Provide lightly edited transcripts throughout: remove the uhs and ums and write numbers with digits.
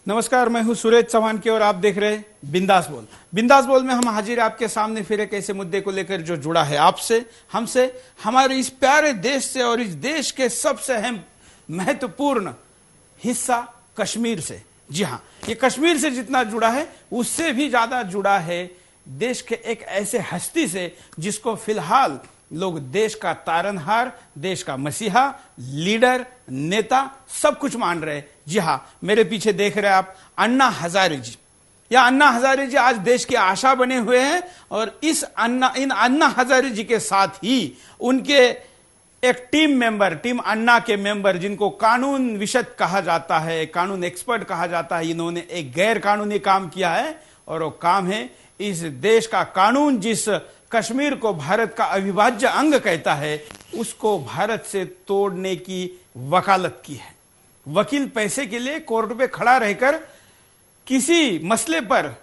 नमस्कार, मैं हूं सुरेश चौहान की और आप देख रहे हैं बिंदास बोल। बिंदास बोल में हम हाजिर आपके सामने फिर एक ऐसे मुद्दे को लेकर जो जुड़ा है आपसे, हमसे, हमारे इस प्यारे देश से और इस देश के सबसे अहम महत्वपूर्ण हिस्सा कश्मीर से। जी हां, ये कश्मीर से जितना जुड़ा है उससे भी ज्यादा जुड़ा है देश के एक ऐसे हस्ती से जिसको फिलहाल लोग देश का तारनहार, देश का मसीहा, लीडर, नेता सब कुछ मान रहे हैं। जी हां, मेरे पीछे देख रहे हैं आप अन्ना हजारे जी। या अन्ना हजारे जी आज देश की आशा बने हुए हैं और इन अन्ना हजारे जी के साथ ही उनके एक टीम अन्ना के मेंबर जिनको कानून विशद कहा जाता है, कानून एक्सपर्ट कहा जाता है, इन्होंने एक गैर कानूनी काम किया है और वो काम है इस देश का कानून जिस कश्मीर को भारत का अविभाज्य अंग कहता है उसको भारत से तोड़ने की वकालत की है। वकील पैसे के लिए कोर्ट पे खड़ा रहकर किसी मसले पर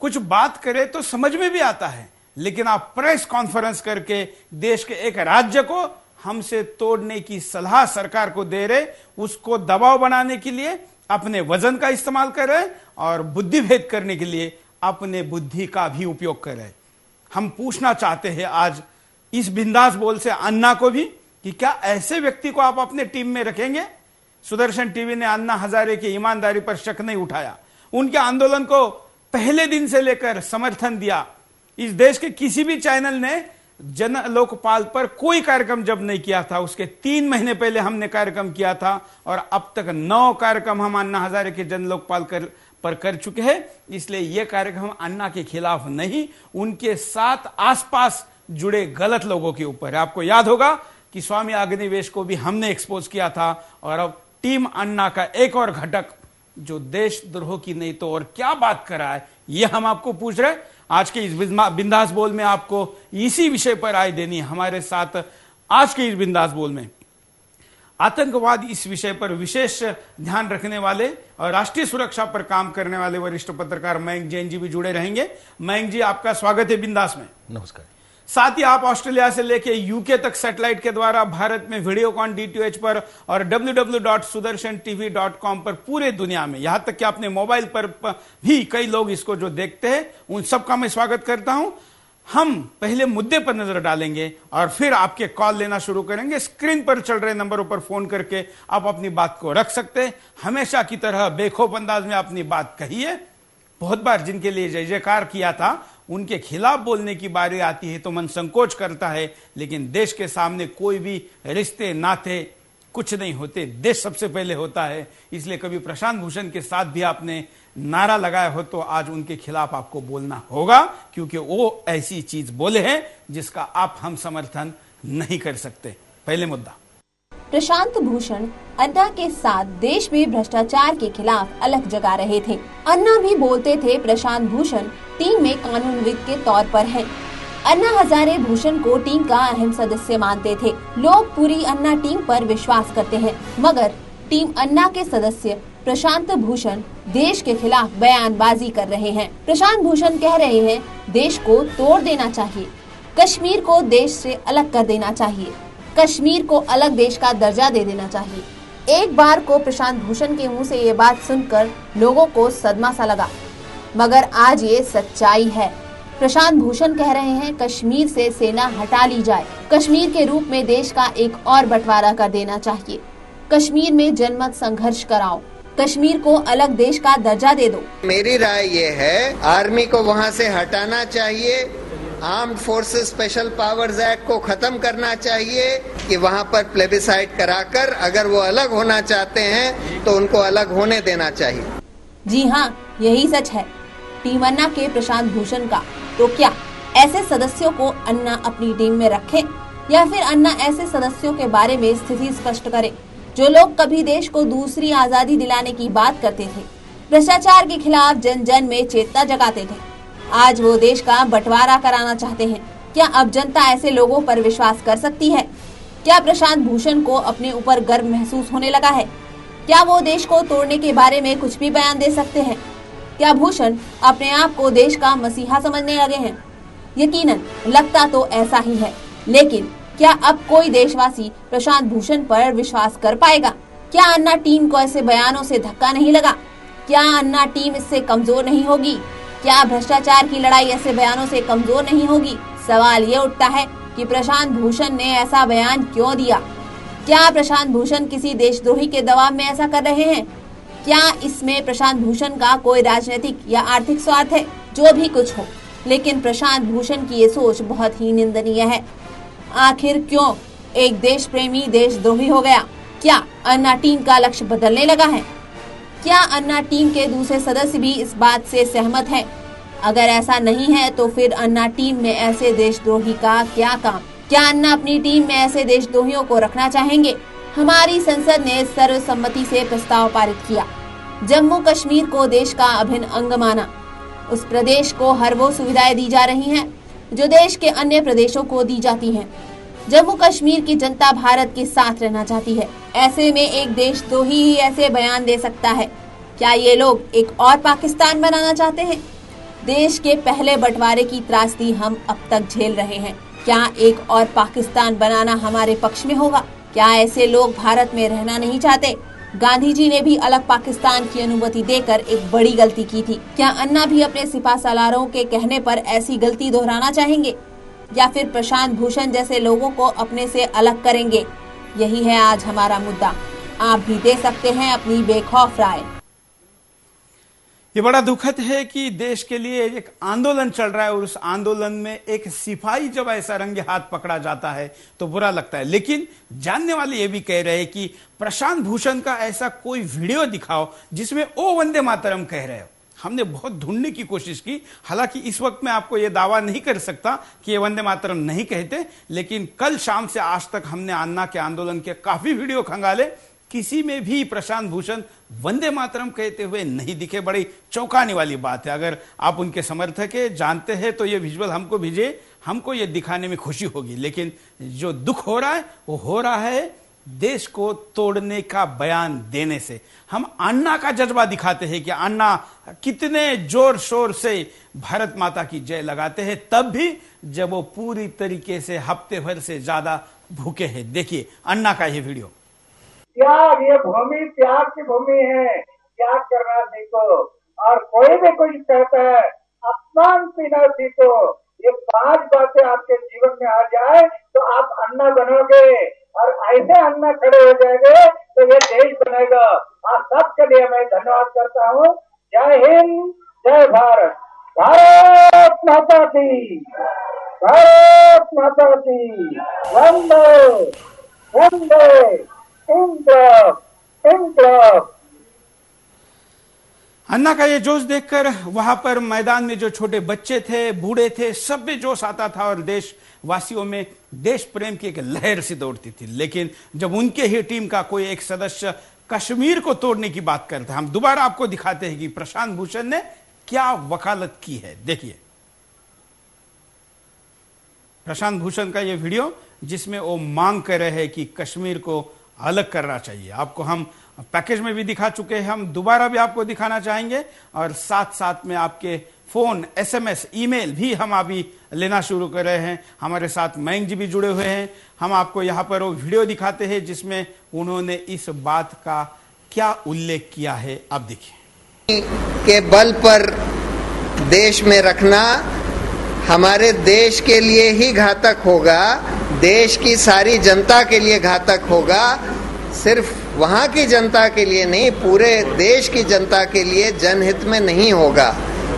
कुछ बात करे तो समझ में भी आता है, लेकिन आप प्रेस कॉन्फ्रेंस करके देश के एक राज्य को हमसे तोड़ने की सलाह सरकार को दे रहे, उसको दबाव बनाने के लिए अपने वजन का इस्तेमाल कर रहे और बुद्धि भेद करने के लिए अपने बुद्धि का भी उपयोग कर रहे। हम पूछना चाहते हैं आज इस बिंदास बोल से अन्ना को भी कि क्या ऐसे व्यक्ति को आप अपने टीम में रखेंगे? सुदर्शन टीवी ने अन्ना हजारे की ईमानदारी पर शक नहीं उठाया, उनके आंदोलन को पहले दिन से लेकर समर्थन दिया। इस देश के किसी भी चैनल ने जन लोकपाल पर कोई कार्यक्रम जब नहीं किया था, उसके 3 महीने पहले हमने कार्यक्रम किया था और अब तक 9 कार्यक्रम हम अन्ना हजारे के जन लोकपाल पर कर चुके हैं। इसलिए यह कार्यक्रम अन्ना के खिलाफ नहीं, उनके साथ आसपास जुड़े गलत लोगों के ऊपर है। आपको याद होगा कि स्वामी अग्निवेश को भी हमने एक्सपोज किया था और अब टीम अन्ना का एक और घटक जो देशद्रोह की नहीं तो और क्या बात कर रहा है, यह हम आपको पूछ रहे हैं। आज के इस बिंदास बोल में आपको इसी विषय पर राय देनी है। हमारे साथ आज के इस बिंदास बोल में आतंकवाद इस विषय पर विशेष ध्यान रखने वाले और राष्ट्रीय सुरक्षा पर काम करने वाले वरिष्ठ पत्रकार मयंक जैन जी भी जुड़े रहेंगे। मयंक जी, आपका स्वागत है बिंदास में। नमस्कार। साथ ही आप ऑस्ट्रेलिया से लेकर यूके तक सैटेलाइट के द्वारा भारत में वीडियोकॉन DTH पर और www.sudarshan.tv.com पर पूरे दुनिया में, यहां तक कि अपने मोबाइल पर भी कई लोग इसको जो देखते हैं उन सबका मैं स्वागत करता हूं। हम पहले मुद्दे पर नजर डालेंगे और फिर आपके कॉल लेना शुरू करेंगे। स्क्रीन पर चल रहे नंबरों पर फोन करके आप अपनी बात को रख सकते हैं। हमेशा की तरह बेखौफ अंदाज में अपनी बात कहिए। बहुत बार जिनके लिए जय जयकार किया था उनके खिलाफ बोलने की बारी आती है तो मन संकोच करता है, लेकिन देश के सामने कोई भी रिश्ते नाते कुछ नहीं होते, देश सबसे पहले होता है। इसलिए कभी प्रशांत भूषण के साथ भी आपने नारा लगाया हो तो आज उनके खिलाफ आपको बोलना होगा, क्योंकि वो ऐसी चीज बोले हैं जिसका हम समर्थन नहीं कर सकते। पहले मुद्दा, प्रशांत भूषण अन्ना के साथ देश में भ्रष्टाचार के खिलाफ अलग जगा रहे थे। अन्ना भी बोलते थे प्रशांत भूषण टीम में कानूनविद के तौर पर हैं। अन्ना हजारे भूषण को टीम का अहम सदस्य मानते थे। लोग पूरी अन्ना टीम पर विश्वास करते हैं, मगर टीम अन्ना के सदस्य प्रशांत भूषण देश के खिलाफ बयानबाजी कर रहे हैं। प्रशांत भूषण कह रहे हैं देश को तोड़ देना चाहिए, कश्मीर को देश से अलग कर देना चाहिए, कश्मीर को अलग देश का दर्जा दे देना चाहिए। एक बार को प्रशांत भूषण के मुंह से ये बात सुनकर लोगों को सदमा सा लगा, मगर आज ये सच्चाई है। प्रशांत भूषण कह रहे हैं कश्मीर से सेना हटा ली जाए, कश्मीर के रूप में देश का एक और बंटवारा कर देना चाहिए, कश्मीर में जनमत संघर्ष कराओ, कश्मीर को अलग देश का दर्जा दे दो। मेरी राय ये है आर्मी को वहाँ से हटाना चाहिए, armed forces special powers act को खत्म करना चाहिए कि वहाँ पर प्लेबिसाइड कराकर अगर वो अलग होना चाहते हैं तो उनको अलग होने देना चाहिए। जी हाँ, यही सच है टीम अन्ना के प्रशांत भूषण का। तो क्या ऐसे सदस्यों को अन्ना अपनी टीम में रखे या फिर अन्ना ऐसे सदस्यों के बारे में स्थिति स्पष्ट करे जो लोग कभी देश को दूसरी आजादी दिलाने की बात करते थे, भ्रष्टाचार के खिलाफ जन जन में चेतना जगाते थे, आज वो देश का बंटवारा कराना चाहते हैं। क्या अब जनता ऐसे लोगों पर विश्वास कर सकती है? क्या प्रशांत भूषण को अपने ऊपर गर्व महसूस होने लगा है? क्या वो देश को तोड़ने के बारे में कुछ भी बयान दे सकते हैं? क्या भूषण अपने आप को देश का मसीहा समझने लगे हैं? यकीनन लगता तो ऐसा ही है, लेकिन क्या अब कोई देशवासी प्रशांत भूषण पर विश्वास कर पाएगा? क्या अन्ना टीम को ऐसे बयानों से धक्का नहीं लगा? क्या अन्ना टीम इससे कमजोर नहीं होगी? क्या भ्रष्टाचार की लड़ाई ऐसे बयानों से कमजोर नहीं होगी? सवाल ये उठता है कि प्रशांत भूषण ने ऐसा बयान क्यों दिया? क्या प्रशांत भूषण किसी देशद्रोही के दबाव में ऐसा कर रहे हैं? क्या इसमें प्रशांत भूषण का कोई राजनीतिक या आर्थिक स्वार्थ है? जो भी कुछ हो, लेकिन प्रशांत भूषण की ये सोच बहुत ही निंदनीय है। आखिर क्यों एक देश प्रेमी देशद्रोही हो गया? क्या अन्ना टीम का लक्ष्य बदलने लगा है? क्या अन्ना टीम के दूसरे सदस्य भी इस बात से सहमत हैं? अगर ऐसा नहीं है तो फिर अन्ना टीम में ऐसे देशद्रोही का क्या काम? क्या अन्ना अपनी टीम में ऐसे देशद्रोहियों को रखना चाहेंगे? हमारी संसद ने सर्वसम्मति से प्रस्ताव पारित किया। जम्मू कश्मीर को देश का अभिन्न अंग माना। उस प्रदेश को हर वो सुविधाएं दी जा रही हैं जो देश के अन्य प्रदेशों को दी जाती हैं। जम्मू कश्मीर की जनता भारत के साथ रहना चाहती है। ऐसे में एक देशद्रोही ही ऐसे बयान दे सकता है। क्या ये लोग एक और पाकिस्तान बनाना चाहते हैं? देश के पहले बंटवारे की त्रासदी हम अब तक झेल रहे हैं। क्या एक और पाकिस्तान बनाना हमारे पक्ष में होगा? क्या ऐसे लोग भारत में रहना नहीं चाहते? गांधी जी ने भी अलग पाकिस्तान की अनुमति देकर एक बड़ी गलती की थी। क्या अन्ना भी अपने सिपाहीसालारों के कहने पर ऐसी गलती दोहराना चाहेंगे, या फिर प्रशांत भूषण जैसे लोगों को अपने से अलग करेंगे? यही है आज हमारा मुद्दा। आप भी दे सकते हैं अपनी बेखौफ राय। ये बड़ा दुखद है कि देश के लिए एक आंदोलन चल रहा है और उस आंदोलन में एक सिपाही जब ऐसा रंगे हाथ पकड़ा जाता है तो बुरा लगता है। लेकिन जानने वाले ये भी कह रहे हैं कि प्रशांत भूषण का ऐसा कोई वीडियो दिखाओ जिसमें ओ वंदे मातरम कह रहे हो। हमने बहुत ढूंढने की कोशिश की, हालांकि इस वक्त मैं आपको यह दावा नहीं कर सकता कि ये वंदे मातरम नहीं कहते, लेकिन कल शाम से आज तक हमने अन्ना के आंदोलन के काफी वीडियो खंगाले, किसी में भी प्रशांत भूषण वंदे मातरम कहते हुए नहीं दिखे। बड़ी चौंकाने वाली बात है। अगर आप उनके समर्थक है, जानते हैं तो ये विजुअल हमको भेजिए, हमको ये दिखाने में खुशी होगी। लेकिन जो दुख हो रहा है वो हो रहा है देश को तोड़ने का बयान देने से। हम अन्ना का जज्बा दिखाते हैं कि अन्ना कितने जोर शोर से भारत माता की जय लगाते हैं, तब भी जब वो पूरी तरीके से हफ्ते भर से ज्यादा भूखे हैं। देखिए अन्ना का ये वीडियो। त्याग, ये भूमि त्याग की भूमि है, त्याग करना सीखो। और कोई भी कुछ कहता है अपमान पीना सीखो। ये 5 बातें आपके जीवन में आ जाए तो आप अन्ना बनोगे, और ऐसे अन्ना खड़े हो जाएंगे तो ये देश बनेगा। आप सबके लिए मैं धन्यवाद करता हूँ। जय हिंद, जय भारत। भारत माता की, भारत माता की। वंदे वंदे इंकलाब, इंकलाब। अन्ना का ये जोश देखकर वहां पर मैदान में जो छोटे बच्चे थे, बूढ़े थे, सब में जोश आता था और देशवासियों में देश प्रेम की एक लहर सी दौड़ती थी। लेकिन जब उनके ही टीम का कोई एक सदस्य कश्मीर को तोड़ने की बात करता है, हम दोबारा आपको दिखाते हैं कि प्रशांत भूषण ने क्या वकालत की है। देखिए प्रशांत भूषण का ये वीडियो जिसमें वो मांग कर रहे हैं कि कश्मीर को अलग करना चाहिए। आपको हम पैकेज में भी दिखा चुके हैं, हम दोबारा भी आपको दिखाना चाहेंगे, और साथ साथ में आपके फोन, एसएमएस, ईमेल भी हम अभी लेना शुरू कर रहे हैं। हमारे साथ मयंक जी भी जुड़े हुए हैं। हम आपको यहाँ पर वो वीडियो दिखाते हैं जिसमें उन्होंने इस बात का क्या उल्लेख किया है। आप देखिए। के बल पर देश में रखना हमारे देश के लिए ही घातक होगा, देश की सारी जनता के लिए घातक होगा। सिर्फ वहाँ की जनता के लिए नहीं, पूरे देश की जनता के लिए जनहित में नहीं होगा।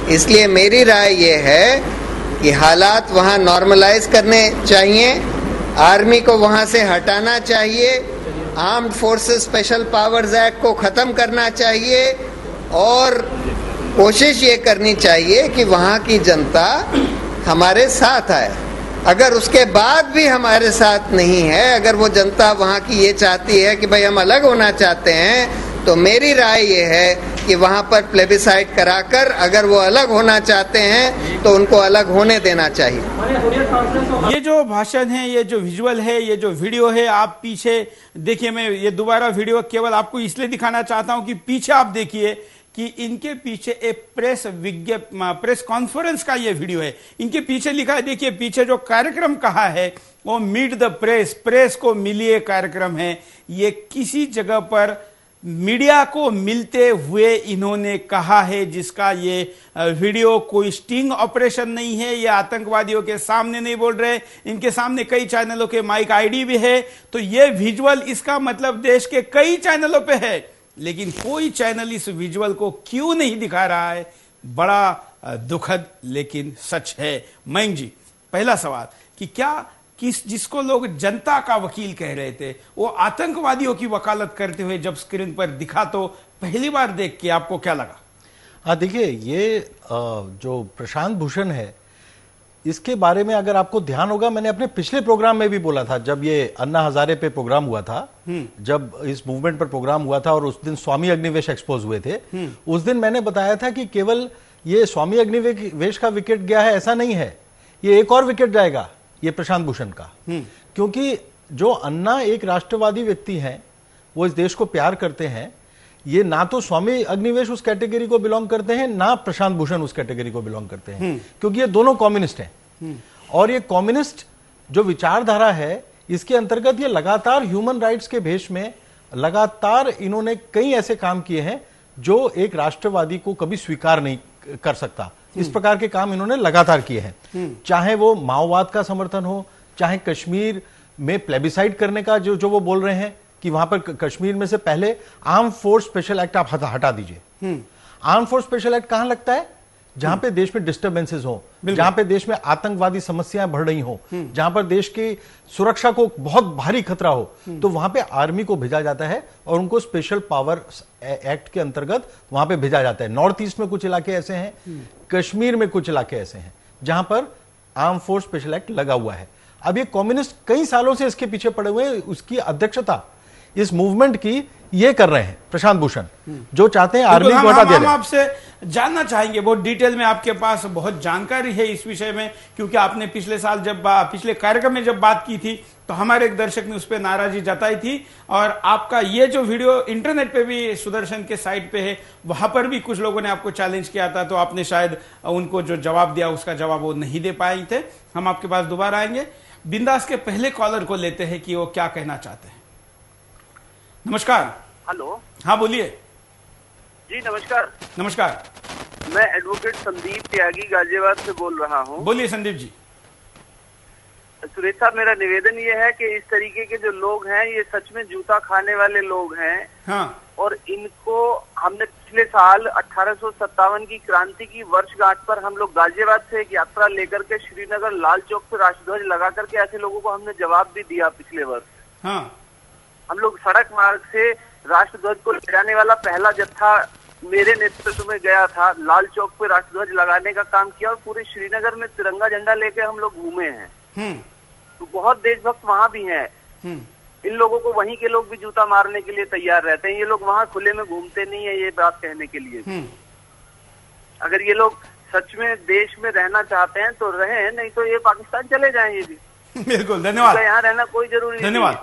इसलिए मेरी राय ये है कि हालात वहाँ नॉर्मलाइज करने चाहिए, आर्मी को वहाँ से हटाना चाहिए, armed forces special powers act को ख़त्म करना चाहिए, और कोशिश ये करनी चाहिए कि वहाँ की जनता हमारे साथ आए। अगर उसके बाद भी हमारे साथ नहीं है, अगर वो जनता वहाँ की ये चाहती है कि भाई हम अलग होना चाहते हैं, तो मेरी राय ये है कि वहाँ पर प्लेबिसाइड कराकर अगर वो अलग होना चाहते हैं तो उनको अलग होने देना चाहिए। ये जो भाषण है, ये जो विजुअल है, ये जो वीडियो है, आप पीछे देखिए। मैं ये दोबारा वीडियो केवल आपको इसलिए दिखाना चाहता हूं कि पीछे आप देखिए कि इनके पीछे एक प्रेस कॉन्फ्रेंस का ये वीडियो है। इनके पीछे लिखा है, देखिए पीछे जो कार्यक्रम कहा है वो मीट द प्रेस, प्रेस को मिलिए कार्यक्रम है। ये किसी जगह पर मीडिया को मिलते हुए इन्होंने कहा है, जिसका ये वीडियो कोई स्टिंग ऑपरेशन नहीं है, ये आतंकवादियों के सामने नहीं बोल रहे, इनके सामने कई चैनलों के माइक आईडी भी है, तो ये विजुअल इसका मतलब देश के कई चैनलों पे है, लेकिन कोई चैनल इस विजुअल को क्यों नहीं दिखा रहा है। बड़ा दुखद लेकिन सच है। मयंक जी, पहला सवाल कि क्या जिसको लोग जनता का वकील कह रहे थे, वो आतंकवादियों की वकालत करते हुए जब स्क्रीन पर दिखा तो पहली बार देख के आपको क्या लगा? हाँ, देखिए, ये जो प्रशांत भूषण है, इसके बारे में अगर आपको ध्यान होगा, मैंने अपने पिछले प्रोग्राम में भी बोला था, जब ये अन्ना हजारे पे प्रोग्राम हुआ था, जब इस मूवमेंट पर प्रोग्राम हुआ था और उस दिन स्वामी अग्निवेश एक्सपोज हुए थे, उस दिन मैंने बताया था कि केवल ये स्वामी अग्निवेश का विकेट गया है ऐसा नहीं है, ये एक और विकेट जाएगा, ये प्रशांत भूषण का। क्योंकि जो अन्ना एक राष्ट्रवादी व्यक्ति हैं, वो इस देश को प्यार करते हैं, ये ना तो स्वामी अग्निवेश उस कैटेगरी को बिलोंग करते हैं, ना प्रशांत भूषण उस कैटेगरी को बिलोंग करते हैं, क्योंकि ये दोनों कम्युनिस्ट हैं। और ये कम्युनिस्ट जो विचारधारा है, इसके अंतर्गत ये लगातार ह्यूमन राइट्स के भेष में लगातार इन्होंने कई ऐसे काम किए हैं जो एक राष्ट्रवादी को कभी स्वीकार नहीं कर सकता। इस प्रकार के काम इन्होंने लगातार किए हैं, चाहे वो माओवाद का समर्थन हो, चाहे कश्मीर में प्लेबिसाइड करने का जो वो बोल रहे हैं कि वहां पर कश्मीर में से पहले आर्म फोर्स स्पेशल एक्ट आप हटा दीजिए। आर्म फोर्स स्पेशल एक्ट कहां लगता है? जहां पे देश में डिस्टर्बेंसेस हो, जहां पे देश में आतंकवादी समस्याएं बढ़ रही हो, जहां पर देश की सुरक्षा को बहुत भारी खतरा हो, तो वहां पे आर्मी को भेजा जाता है और उनको स्पेशल पावर एक्ट के अंतर्गत वहां पे भेजा जाता है। नॉर्थ ईस्ट में कुछ इलाके ऐसे हैं, कश्मीर में कुछ इलाके ऐसे हैं जहां पर आर्म फोर्स स्पेशल एक्ट लगा हुआ है। अब ये कम्युनिस्ट कई सालों से इसके पीछे पड़े हुए हैं, उसकी अध्यक्षता इस मूवमेंट की ये कर रहे हैं प्रशांत भूषण, जो चाहते हैं आर्मी को हटा दिया जाए। हम आपसे जानना चाहेंगे, बहुत डिटेल में आपके पास बहुत जानकारी है इस विषय में, क्योंकि आपने पिछले साल जब पिछले कार्यक्रम में जब बात की थी तो हमारे एक दर्शक ने उस पर नाराजगी जताई थी, और आपका ये जो वीडियो इंटरनेट पे भी सुदर्शन के साइट पे है, वहां पर भी कुछ लोगों ने आपको चैलेंज किया था, तो आपने शायद उनको जो जवाब दिया उसका जवाब वो नहीं दे पाए थे। हम आपके पास दोबारा आएंगे। बिंदास के पहले कॉलर को लेते हैं कि वो क्या कहना चाहते हैं। नमस्कार। हेलो। हाँ, बोलिए जी। नमस्कार। नमस्कार। मैं एडवोकेट संदीप त्यागी गाजियाबाद से बोल रहा हूँ। बोलिए संदीप जी। सुरेश साहब, मेरा निवेदन ये है कि इस तरीके के जो लोग हैं, ये सच में जूता खाने वाले लोग हैं। हाँ। और इनको हमने पिछले साल 1857 की क्रांति की वर्षगांठ पर हम लोग गाजियाबाद से एक यात्रा लेकर के श्रीनगर लाल चौक पे राष्ट्रध्वज लगा करके ऐसे लोगों को हमने जवाब भी दिया पिछले वर्ष। हाँ। हम लोग सड़क मार्ग से राष्ट्रध्वज को ले जाने वाला पहला जत्था मेरे नेतृत्व में गया था, लाल चौक पे राष्ट्रध्वज लगाने का काम किया और पूरे श्रीनगर में तिरंगा झंडा लेके हम लोग घूमे हैं। तो बहुत देशभक्त वहाँ भी हैं। इन लोगों को वहीं के लोग भी जूता मारने के लिए तैयार रहते हैं। ये लोग वहाँ खुले में घूमते नहीं है, ये बात कहने के लिए। अगर ये लोग सच में देश में रहना चाहते हैं तो रहें, नहीं तो ये पाकिस्तान चले जाएं। ये भी बिल्कुल। धन्यवाद। यहाँ रहना कोई जरूरी नहीं। धन्यवाद।